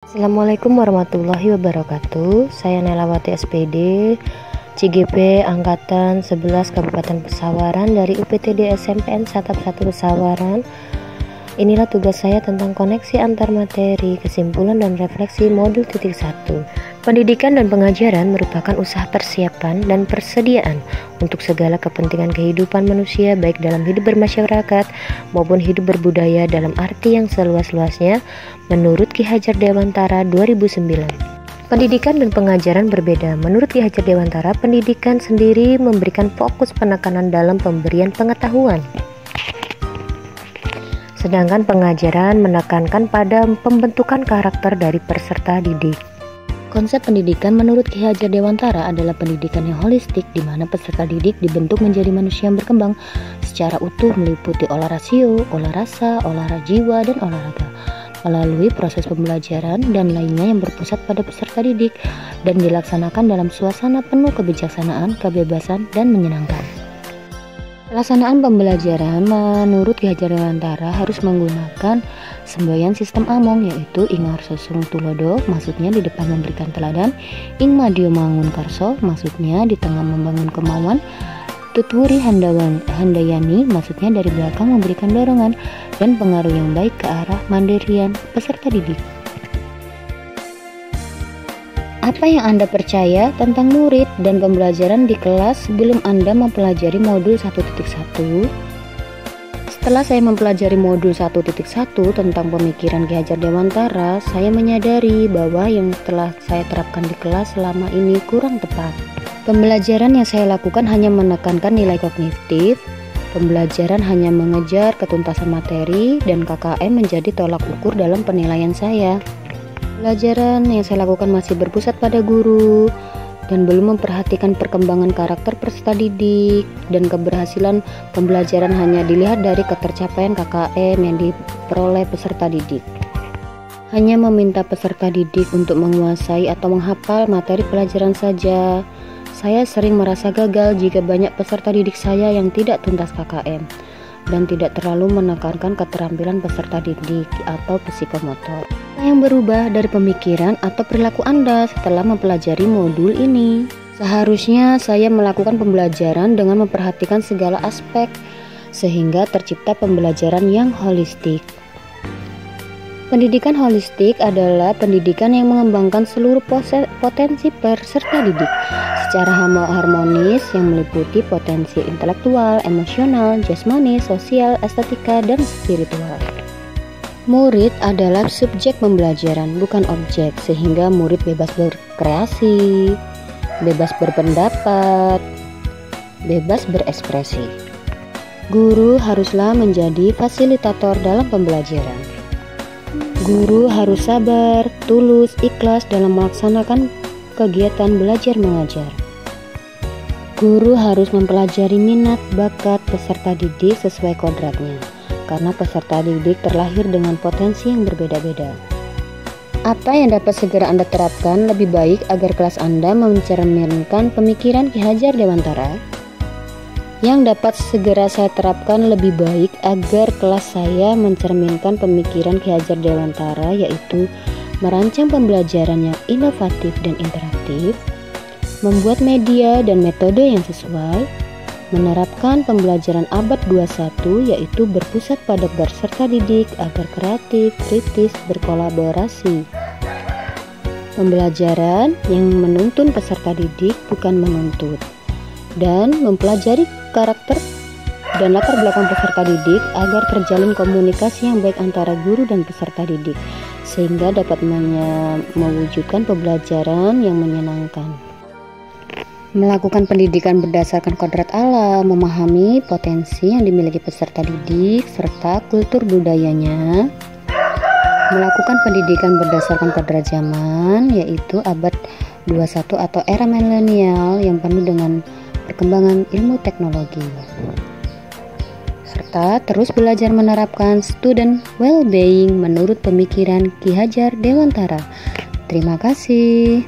Assalamualaikum warahmatullahi wabarakatuh. Saya Nelawati SPD, CGP Angkatan 11 Kabupaten Pesawaran dari UPTD SMPN Satap 1 Pesawaran. Inilah tugas saya tentang koneksi antar materi, kesimpulan dan refleksi modul titik 1. Pendidikan dan pengajaran merupakan usaha persiapan dan persediaan untuk segala kepentingan kehidupan manusia, baik dalam hidup bermasyarakat maupun hidup berbudaya dalam arti yang seluas-luasnya menurut Ki Hajar Dewantara 2009. Pendidikan dan pengajaran berbeda. Menurut Ki Hajar Dewantara, pendidikan sendiri memberikan fokus penekanan dalam pemberian pengetahuan, sedangkan pengajaran menekankan pada pembentukan karakter dari peserta didik. Konsep pendidikan menurut Ki Hajar Dewantara adalah pendidikan yang holistik, di mana peserta didik dibentuk menjadi manusia yang berkembang secara utuh, meliputi olah rasio, olah rasa, olah jiwa, dan olahraga, melalui proses pembelajaran dan lainnya yang berpusat pada peserta didik dan dilaksanakan dalam suasana penuh kebijaksanaan, kebebasan, dan menyenangkan. Pelaksanaan pembelajaran menurut Ki Hajar Dewantara harus menggunakan semboyan sistem Among, yaitu Ing Arso Sung Tulodo, maksudnya di depan memberikan teladan; Ing Madio Mangun Karso, maksudnya di tengah membangun kemauan; Tutwuri Handayani, maksudnya dari belakang memberikan dorongan dan pengaruh yang baik ke arah mandirian peserta didik. Apa yang Anda percaya tentang murid dan pembelajaran di kelas sebelum Anda mempelajari modul 1.1? Setelah saya mempelajari modul 1.1 tentang pemikiran Ki Hajar Dewantara, saya menyadari bahwa yang telah saya terapkan di kelas selama ini kurang tepat. Pembelajaran yang saya lakukan hanya menekankan nilai kognitif, pembelajaran hanya mengejar ketuntasan materi, dan KKM menjadi tolak ukur dalam penilaian saya. Pelajaran yang saya lakukan masih berpusat pada guru dan belum memperhatikan perkembangan karakter peserta didik, dan keberhasilan pembelajaran hanya dilihat dari ketercapaian KKM yang diperoleh peserta didik. Hanya meminta peserta didik untuk menguasai atau menghafal materi pelajaran saja. Saya sering merasa gagal jika banyak peserta didik saya yang tidak tuntas KKM dan tidak terlalu menekankan keterampilan peserta didik atau psikomotor. Yang berubah dari pemikiran atau perilaku Anda setelah mempelajari modul ini. Seharusnya saya melakukan pembelajaran dengan memperhatikan segala aspek sehingga tercipta pembelajaran yang holistik. Pendidikan holistik adalah pendidikan yang mengembangkan seluruh potensi peserta didik secara harmonis, yang meliputi potensi intelektual, emosional, jasmani, sosial, estetika, dan spiritual. Murid adalah subjek pembelajaran, bukan objek, sehingga murid bebas berkreasi, bebas berpendapat, bebas berekspresi. Guru haruslah menjadi fasilitator dalam pembelajaran. Guru harus sabar, tulus, ikhlas dalam melaksanakan kegiatan belajar mengajar. Guru harus mempelajari minat, bakat peserta didik sesuai kodratnya, karena peserta didik terlahir dengan potensi yang berbeda-beda. Apa yang dapat segera Anda terapkan lebih baik agar kelas Anda mencerminkan pemikiran Ki Hajar Dewantara? Yang dapat segera saya terapkan lebih baik agar kelas saya mencerminkan pemikiran Ki Hajar Dewantara, yaitu merancang pembelajaran yang inovatif dan interaktif, membuat media dan metode yang sesuai, menerapkan pembelajaran abad 21, yaitu berpusat pada peserta didik agar kreatif, kritis, berkolaborasi. Pembelajaran yang menuntun peserta didik, bukan menuntut, dan mempelajari karakter dan latar belakang peserta didik agar terjalin komunikasi yang baik antara guru dan peserta didik, sehingga dapat mewujudkan pembelajaran yang menyenangkan. Melakukan pendidikan berdasarkan kodrat alam, memahami potensi yang dimiliki peserta didik serta kultur budayanya. Melakukan pendidikan berdasarkan kodrat zaman, yaitu abad 21 atau era milenial yang penuh dengan perkembangan ilmu teknologi. Serta terus belajar menerapkan student well-being menurut pemikiran Ki Hajar Dewantara. Terima kasih.